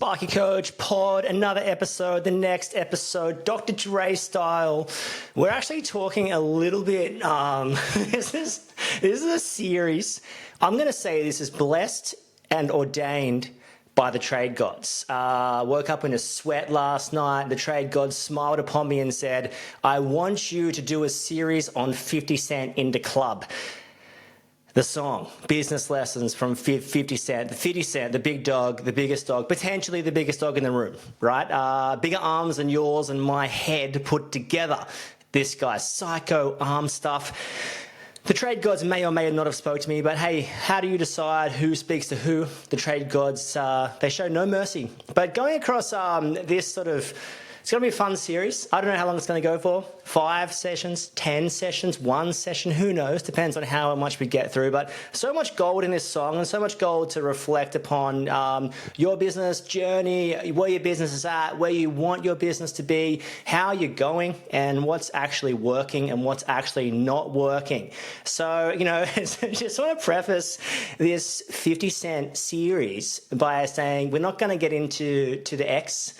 Sparky Coach Pod, another episode, the next episode, Dr. Dre style. We're actually talking a little bit, this is a series. I'm going to say this is blessed and ordained by the trade gods. Woke up in a sweat last night. The trade gods smiled upon me and said, I want you to do a series on 50 Cent in the club. The song, business lessons from 50 Cent, the 50 Cent, the big dog, the biggest dog, potentially the biggest dog in the room, right? Bigger arms than yours and my head put together. This guy's psycho arm stuff. The trade gods may or may not have spoke to me, but hey, how do you decide who speaks to who? The trade gods, they show no mercy. But going across this sort of, it's going to be a fun series. I don't know how long it's going to go for. 5 sessions, 10 sessions, 1 session, who knows? Depends on how much we get through. But so much gold in this song and so much gold to reflect upon your business journey, where your business is at, where you want your business to be, how you're going, and what's actually working and what's actually not working. So, you know, I just want to preface this 50 Cent series by saying we're not going to get into the X.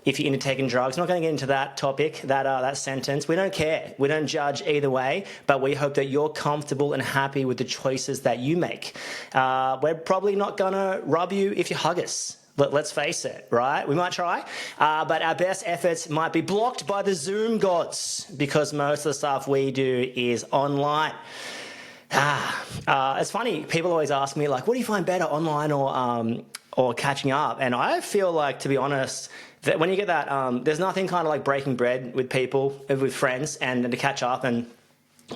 If you're into taking drugs, I'm not going to get into that topic, that sentence. We don't care. We don't judge either way, but we hope that you're comfortable and happy with the choices that you make. We're probably not going to rub you if you hug us. Let's face it, right? We might try, but our best efforts might be blocked by the Zoom gods because most of the stuff we do is online. It's funny. People always ask me, like, what do you find better, online or catching up? And I feel like, to be honest, that when you get that, there's nothing kind of like breaking bread with people, with friends, and to catch up and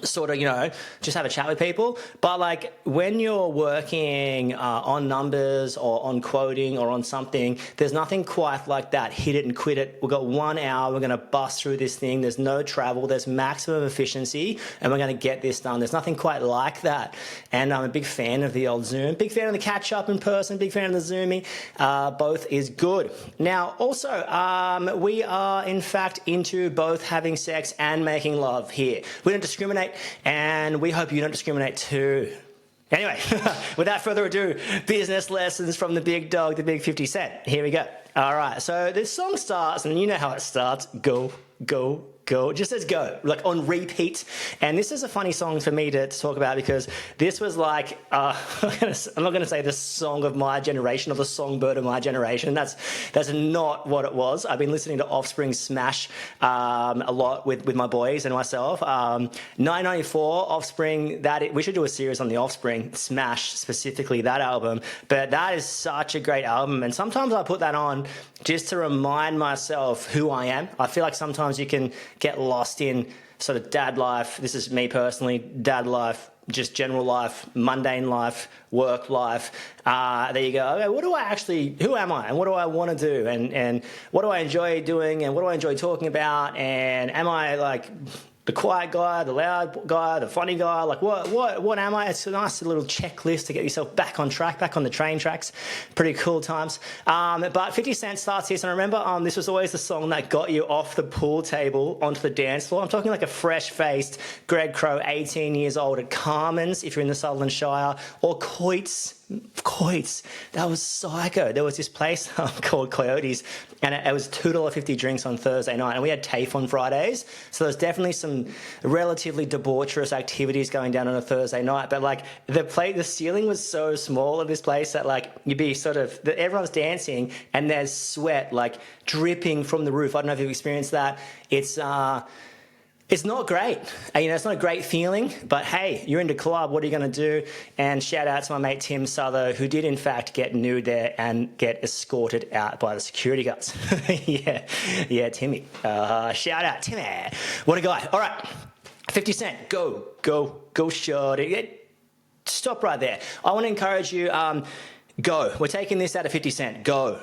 sort of, you know, just have a chat with people. But like when you're working on numbers or on quoting or on something, there's nothing quite like that. Hit it and quit it. We've got 1 hour. We're going to bust through this thing. There's no travel. There's maximum efficiency and we're going to get this done. There's nothing quite like that. And I'm a big fan of the old Zoom, big fan of the catch up in person, big fan of the Zooming. Both is good. Now, also, we are in fact into both having sex and making love here. We don't discriminate. And we hope you don't discriminate too. Anyway, without further ado, business lessons from the big dog, the big 50 Cent. Here we go. All right, so this song starts, and you know how it starts. Go, go, go. It just says go, like on repeat. And this is a funny song for me to talk about because this was like, I'm not going to say the song of my generation or the songbird of my generation. That's not what it was. I've been listening to Offspring smash a lot with my boys and myself. 994 Offspring, we should do a series on the Offspring smash, specifically that album. But that is such a great album. And sometimes I put that on just to remind myself who I am. I feel like sometimes you can get lost in sort of dad life. This is me personally, dad life, just general life, mundane life, work life. There you go. Okay, who am I? And what do I want to do? And what do I enjoy doing? And what do I enjoy talking about? And am I like the quiet guy, the loud guy, the funny guy? Like what am I? It's a nice little checklist to get yourself back on track, back on the train tracks. Pretty cool times. But 50 Cent starts this, and I remember this was always the song that got you off the pool table onto the dance floor. I'm talking like a fresh-faced Greg Crowe, 18 years old at Carmen's, if you're in the Sutherland Shire, or Coit's. That was psycho. There was this place called Coyotes, and it was $2.50 drinks on Thursday night, and we had TAFE on Fridays, so there's definitely some relatively debaucherous activities going down on a Thursday night. But like the ceiling was so small of this place that like you'd be everyone's dancing and there's sweat like dripping from the roof. I don't know if you've experienced that. It's not great. It's not a great feeling, but hey, you're in the club, what are you going to do? And shout out to my mate Tim Souther, who did in fact get nude there and get escorted out by the security guards. yeah, Timmy. Shout out, Timmy. What a guy. All right, 50 Cent, go, shorty. Stop right there. I want to encourage you, go. We're taking this out of 50 Cent. Go.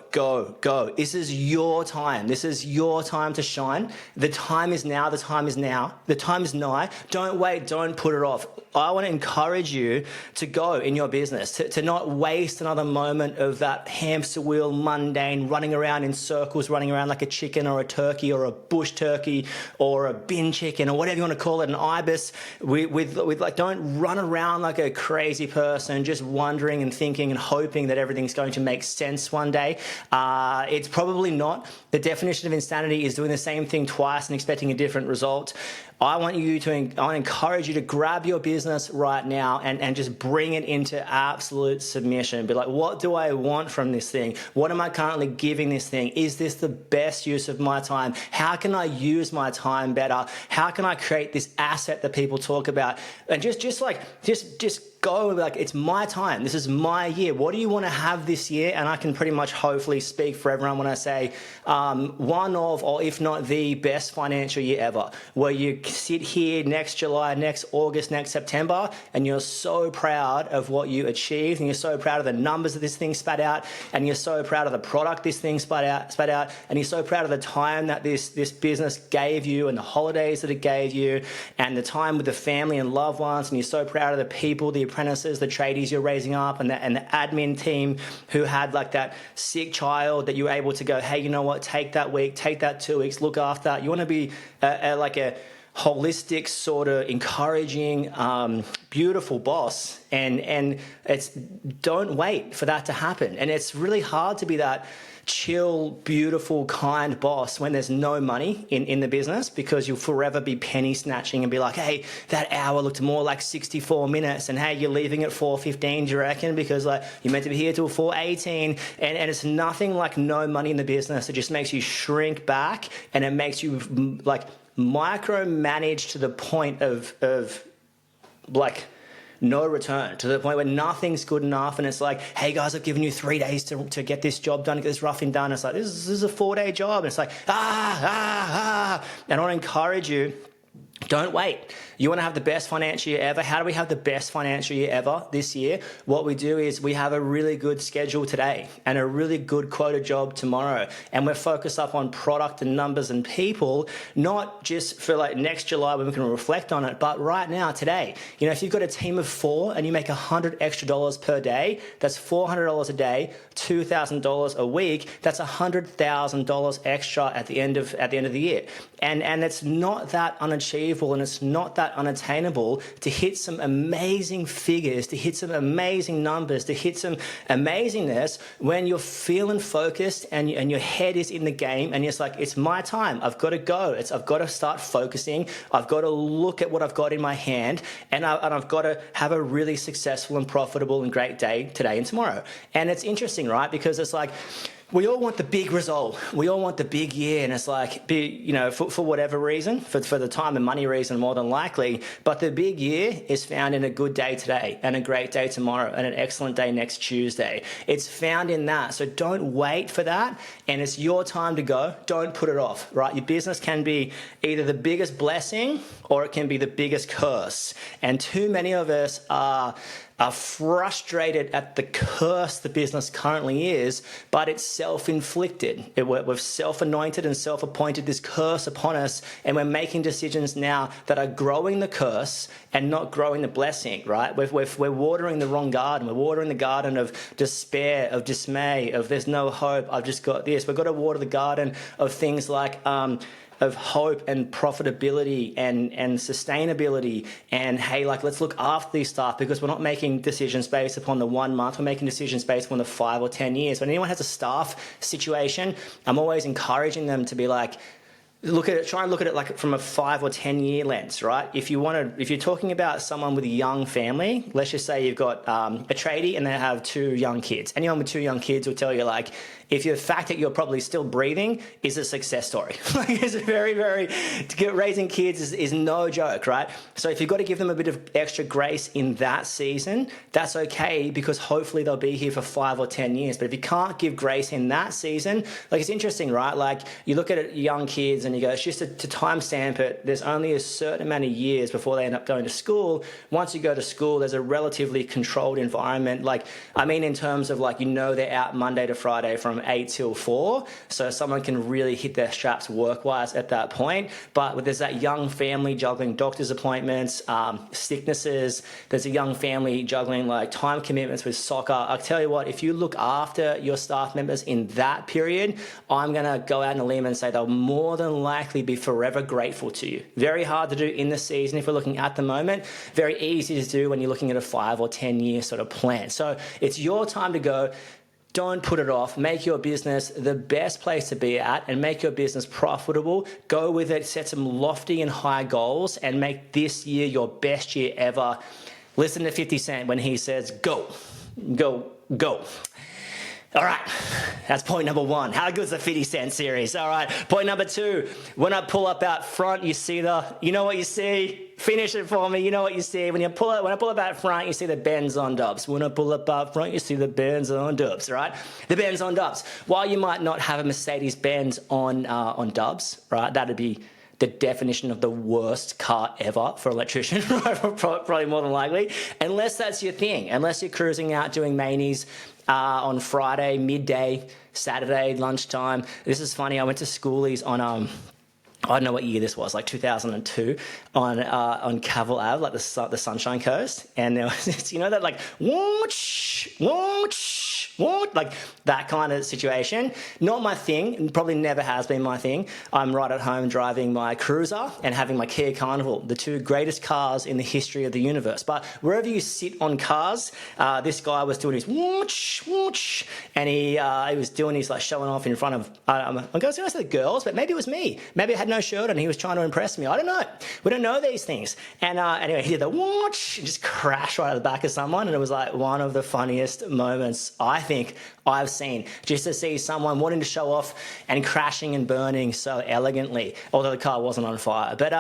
This is your time. This is your time to shine. The time is now. The time is now. The time is nigh. Don't wait. Don't put it off. I want to encourage you to go in your business, to not waste another moment of that hamster wheel, mundane, running around in circles, running around like a chicken or a turkey or a bush turkey or a bin chicken or whatever you want to call it, an ibis. With don't run around like a crazy person, just wondering and thinking and hoping hoping that everything's going to make sense one day. It's probably not. The definition of insanity is doing the same thing twice and expecting a different result. I want to encourage you to grab your business right now and just bring it into absolute submission. Be like, what do I want from this thing? What am I currently giving this thing? Is this the best use of my time? How can I use my time better? How can I create this asset that people talk about? And just go like, it's my time. This is my year. What do you want to have this year? And I can pretty much hopefully speak for everyone when I say one of, or if not the best financial year ever, where you sit here next July, next August, next September, and you're so proud of what you achieved, and you're so proud of the numbers that this thing spat out, and you're so proud of the product this thing spat out, and you're so proud of the time that this business gave you, and the holidays that it gave you, and the time with the family and loved ones, and you're so proud of the people, the apprentices, the tradies you're raising up, and the admin team who had like that sick child that you were able to go, hey, you know what, take that week, take that 2 weeks, look after that. You want to be like a holistic, sort of encouraging, beautiful boss, and it's, don't wait for that to happen. And it's really hard to be that chill, beautiful, kind boss when there's no money in the business, because you'll forever be penny snatching and be like, hey, that hour looked more like 64 minutes, and hey, you're leaving at 4:15, do you reckon? Because like you're meant to be here till 4:18, and it's nothing like no money in the business. It just makes you shrink back, and it makes you like micromanage to the point of like no return, to the point where nothing's good enough, and it's like, hey guys, I've given you 3 days to get this job done, to get this roughing done. It's like, this is a 4-day job, and it's like, and I want to encourage you, don't wait. You want to have the best financial year ever. How do we have the best financial year ever this year? What we do is we have a really good schedule today and a really good quota job tomorrow. And we're focused up on product and numbers and people, not just for like next July when we can reflect on it, but right now, today. You know, if you've got a team of 4 and you make $100 extra per day, that's $400 a day, $2,000 a week. That's $100,000 extra at the end of the year. And it's not that unachievable, and it's not that unattainable to hit some amazing figures, to hit some amazing numbers, to hit some amazingness when you're feeling focused and your head is in the game, and it's like, it's my time. I've got to go. I've got to start focusing. I've got to look at what I've got in my hand, and I've got to have a really successful and profitable and great day today and tomorrow. And it's interesting, right? Because it's like, we all want the big result. We all want the big year, and it's like, for whatever reason, for the time and money reason more than likely, but the big year is found in a good day today and a great day tomorrow and an excellent day next Tuesday. It's found in that. So don't wait for that, and it's your time to go. Don't put it off, right? Your business can be either the biggest blessing or it can be the biggest curse. And too many of us are frustrated at the curse the business currently is, but it's self-inflicted. We've self-anointed and self-appointed this curse upon us, and we're making decisions now that are growing the curse and not growing the blessing, right? We're watering the wrong garden. We're watering the garden of despair, of dismay, of there's no hope, I've just got this. We've got to water the garden of things like of hope and profitability and sustainability, and hey, like, let's look after these stuff, because we're not making decisions based upon the 1 month, we're making decisions based upon the 5 or 10 years. When anyone has a staff situation, I'm always encouraging them to be like, try and look at it like from a 5 or 10 year lens, right? If you're talking about someone with a young family, let's just say you've got a tradie and they have 2 young kids. Anyone with 2 young kids will tell you, like, if the fact that you're probably still breathing is a success story. Like, it's very, very, raising kids is no joke, right? So if you've got to give them a bit of extra grace in that season, that's okay, because hopefully they'll be here for 5 or 10 years. But if you can't give grace in that season, like, it's interesting, right? Like, you look at it, young kids, and you go, it's just to timestamp it, there's only a certain amount of years before they end up going to school. Once you go to school, there's a relatively controlled environment. Like, I mean, in terms of, like, they're out Monday to Friday from from 8 till 4, so someone can really hit their straps work-wise at that point. But there's that young family juggling doctor's appointments, sicknesses. There's a young family juggling like time commitments with soccer. I'll tell you what, if you look after your staff members in that period, I'm going to go out on a limb and say they'll more than likely be forever grateful to you. Very hard to do in the season if we're looking at the moment. Very easy to do when you're looking at a 5 or 10 year sort of plan. So it's your time to go. Don't put it off. Make your business the best place to be at and make your business profitable. Go with it. Set some lofty and high goals and make this year your best year ever. Listen to 50 Cent when he says, go, go, go. All right, that's point number 1. How good's the 50 Cent series? All right, point number 2. When I pull up out front, you know what you see? Finish it for me. You know what you see. When I pull up out front, you see the Benz on dubs. When I pull up out front, you see the Benz on dubs, right? The Benz on dubs. While you might not have a Mercedes-Benz on dubs, right? That'd be the definition of the worst car ever for an electrician, right? Probably more than likely, unless that's your thing, unless you're cruising out doing manies on Friday, midday, Saturday, lunchtime. This is funny. I went to schoolies on, I don't know what year this was, like 2002, on Cavill Ave, like the Sunshine Coast, and there was this, that like whoosh, whoosh, whoosh, like that kind of situation. Not my thing, and probably never has been my thing. I'm right at home driving my Cruiser and having my Kia Carnival, the 2 greatest cars in the history of the universe. But wherever you sit on cars, this guy was doing his whoosh, whoosh, and he was doing his like showing off in front of I'm going to say the girls, but maybe it was me. Maybe I had no shirt on. He was trying to impress me. I don't know. We don't know these things. And anyway, he did the whoosh, and just crashed right at the back of someone, and it was like one of the funniest moments I think I've seen, just to see someone wanting to show off and crashing and burning so elegantly, although the car wasn't on fire. But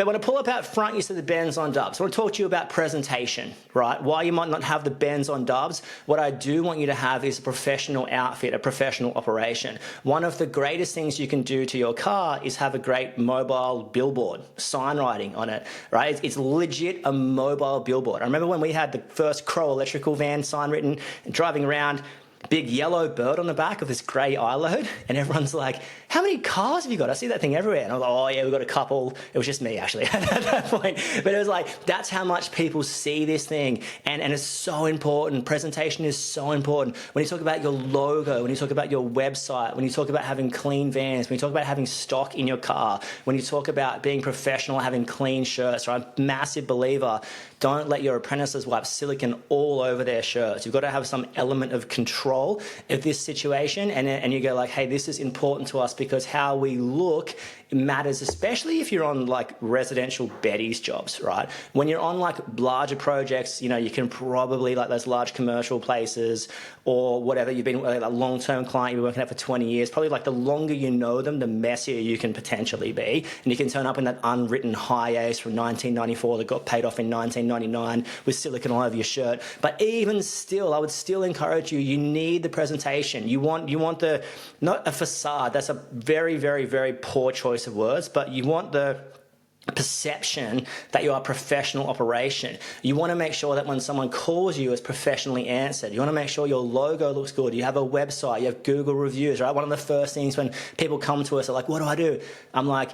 when I pull up out front, you see the Benz on dubs. I want to talk to you about presentation, right? While you might not have the Benz on dubs, what I do want you to have is a professional outfit, a professional operation. One of the greatest things you can do to your car is have a great mobile billboard, sign writing on it, right? It's legit a mobile billboard. I remember when we had the first Crowie electrical van sign written and driving around, big yellow bird on the back of this grey I-load, and everyone's like, how many cars have you got? I see that thing everywhere. And I was like, oh yeah, we've got a couple. It was just me actually at that point. But it was like, that's how much people see this thing. And it's so important. Presentation is so important. When you talk about your logo, when you talk about your website, when you talk about having clean vans, when you talk about having stock in your car, when you talk about being professional, having clean shirts, right? I'm a massive believer. Don't let your apprentices wipe silicone all over their shirts. You've got to have some element of control of this situation, and you go like, hey, this is important to us because how we look matters, especially if you're on like residential Betty's jobs, right? When you're on like larger projects, you can probably like those large commercial places or whatever, you've been like a long-term client, you've been working at for 20 years, probably like the longer you know them, the messier you can potentially be. And you can turn up in that unwritten high ace from 1994 that got paid off in 1999 with silicone all over your shirt. But even still, I would still encourage you need the presentation. You want the, not a facade, that's a very, very, very poor choice of words, but you want the perception that you are a professional operation. You want to make sure that when someone calls you, it's professionally answered. You want to make sure your logo looks good. You have a website, you have Google reviews, right? One of the first things when people come to us are like, what do I do? I'm like,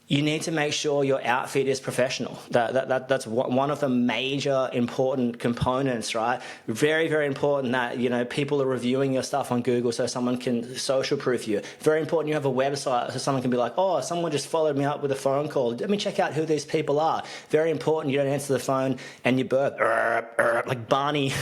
you need to make sure your outfit is professional. That's one of the major important components, right? Very, very important that, people are reviewing your stuff on Google so someone can social proof you. Very important you have a website so someone can be like, oh, someone just followed me up with a phone call. Let me check out who these people are. Very important you don't answer the phone and you burp, like Barney,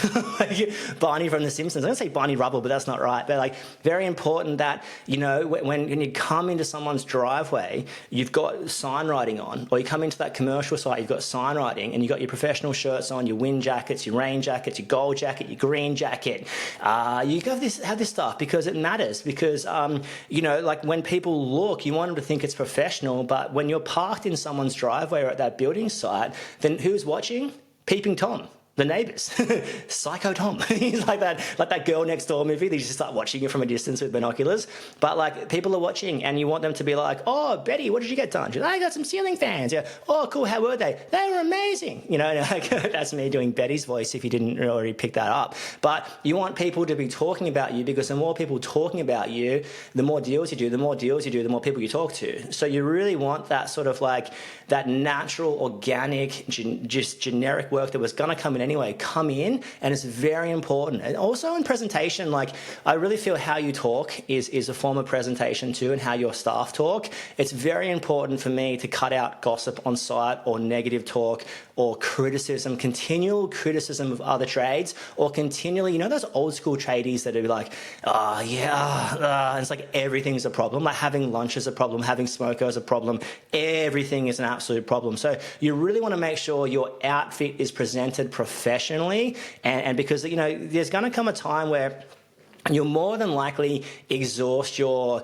Barney from The Simpsons. I'm going to say Barney Rubble, but that's not right. But like very important that, when you come into someone's driveway, you've got sign writing on, or you come into that commercial site, you've got sign writing and you've got your professional shirts on, your wind jackets, your rain jackets, your gold jacket, your green jacket. You have this stuff because it matters, because like when people look, you want them to think it's professional, but when you're parked in someone's driveway or at that building site, then who's watching? Peeping Tom. The Neighbours, Psycho Tom. He's like that Girl Next Door movie. They just start watching it from a distance with binoculars. But like people are watching, and you want them to be like, "Oh, Betty, what did you get done?" She's like, "I got some ceiling fans." Yeah. "Oh, cool. How were they?" "They were amazing." You know, like that's me doing Betty's voice if you didn't already pick that up. But you want people to be talking about you, because the more people talking about you, the more deals you do. The more deals you do, the more people you talk to. So you really want that sort of like that natural, organic, just generic work that was going to come in anyway, come in, and it's very important. And also in presentation, like I really feel how you talk is a form of presentation too, and how your staff talk. It's very important for me to cut out gossip on site, or negative talk, or criticism, continual criticism of other trades, or continually, you know, those old school tradies that are like, "Oh yeah," and it's like everything's a problem. Like having lunch is a problem, having smoko is a problem, everything is an absolute problem. So you really want to make sure your outfit is presented professionally, and because, you know, there's going to come a time where you'll more than likely exhaust your,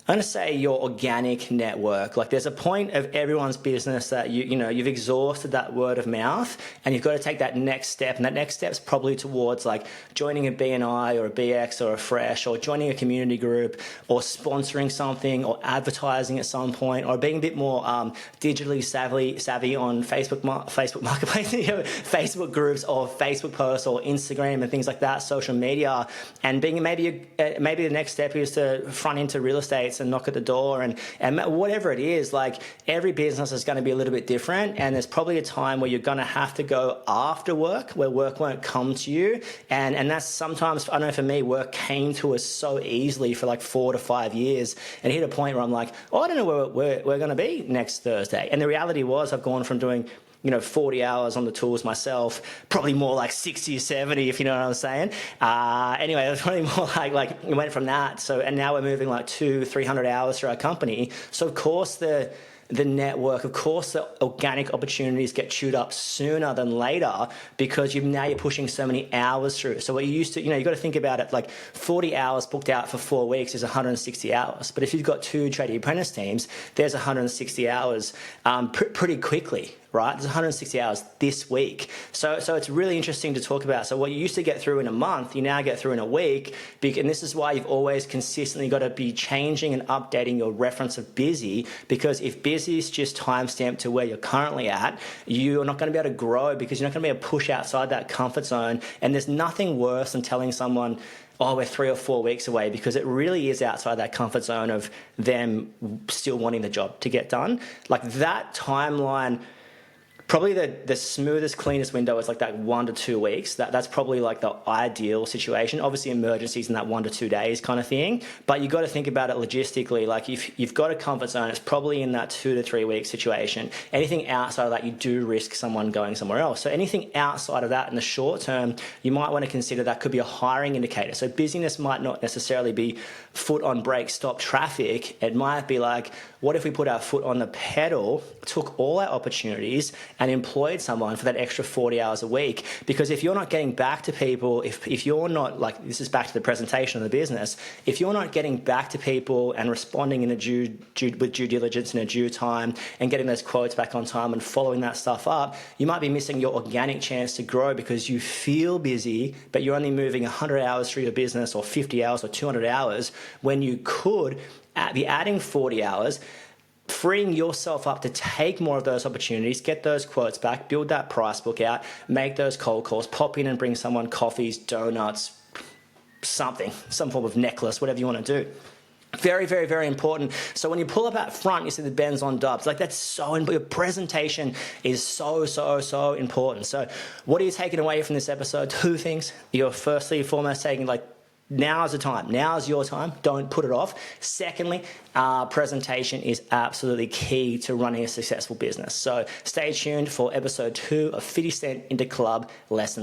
I'm going to say, your organic network. Like there's a point of everyone's business that you've exhausted that word of mouth, and you've got to take that next step. And that next step is probably towards like joining a BNI or a BX or a Fresh, or joining a community group, or sponsoring something, or advertising at some point, or being a bit more digitally savvy on Facebook Marketplace, Facebook groups, or Facebook posts, or Instagram and things like that, social media. And being maybe the next step is to front into real estate and knock at the door, and whatever it is. Like every business is going to be a little bit different, and there's probably a time where you're going to have to go after work, where work won't come to you, and that's sometimes, I know for me, work came to us so easily for like 4 to 5 years, and hit a point where I'm like, "Oh, I don't know where we're going to be next Thursday." And the reality was, I've gone from doing 40 hours on the tools myself, probably more like 60 or 70, if you know what I'm saying. Anyway, it was probably more like we went from that. So, and now we're moving like 200-300 hours through our company. So of course the network, of course the organic opportunities get chewed up sooner than later, because now you're pushing so many hours through. So what you used to, you've got to think about it, like 40 hours booked out for 4 weeks is 160 hours. But if you've got 2 tradie apprentice teams, there's 160 hours pretty quickly. Right? There's 160 hours this week. So it's really interesting to talk about. So what you used to get through in a month, you now get through in a week. And this is why you've always consistently got to be changing and updating your reference of busy, because if busy is just timestamped to where you're currently at, you're not going to be able to grow, because you're not going to be able to push outside that comfort zone. And there's nothing worse than telling someone, "Oh, we're 3 or 4 weeks away," because it really is outside that comfort zone of them still wanting the job to get done. Like that timeline, probably the smoothest, cleanest window is like that 1 to 2 weeks. That's probably like the ideal situation. Obviously, emergencies in that 1 to 2 days kind of thing. But you got to think about it logistically. Like if you've got a comfort zone, it's probably in that 2 to 3 week situation. Anything outside of that, you do risk someone going somewhere else. So anything outside of that in the short term, you might want to consider that could be a hiring indicator. So busyness might not necessarily be foot on brake, stop traffic. It might be like, what if we put our foot on the pedal, took all our opportunities, and employed someone for that extra 40 hours a week? Because if you're not getting back to people, if you're not, like, this is back to the presentation of the business, if you're not getting back to people and responding in with due diligence in a due time, and getting those quotes back on time and following that stuff up, you might be missing your organic chance to grow, because you feel busy, but you're only moving 100 hours through your business, or 50 hours or 200 hours, when you could be adding 40 hours, freeing yourself up to take more of those opportunities, get those quotes back, build that price book out, make those cold calls, pop in and bring someone coffees, donuts, something, some form of necklace, whatever you want to do. Very, very, very important. So when you pull up out front, you see the Benz on dubs. Like, that's so important. Your presentation is so, so, so important. So what are you taking away from this episode? 2 things. You're firstly and foremost taking, like, now's the time. Now's your time. Don't put it off. Secondly, presentation is absolutely key to running a successful business. So stay tuned for episode 2 of 50 Cent into Club Lessons.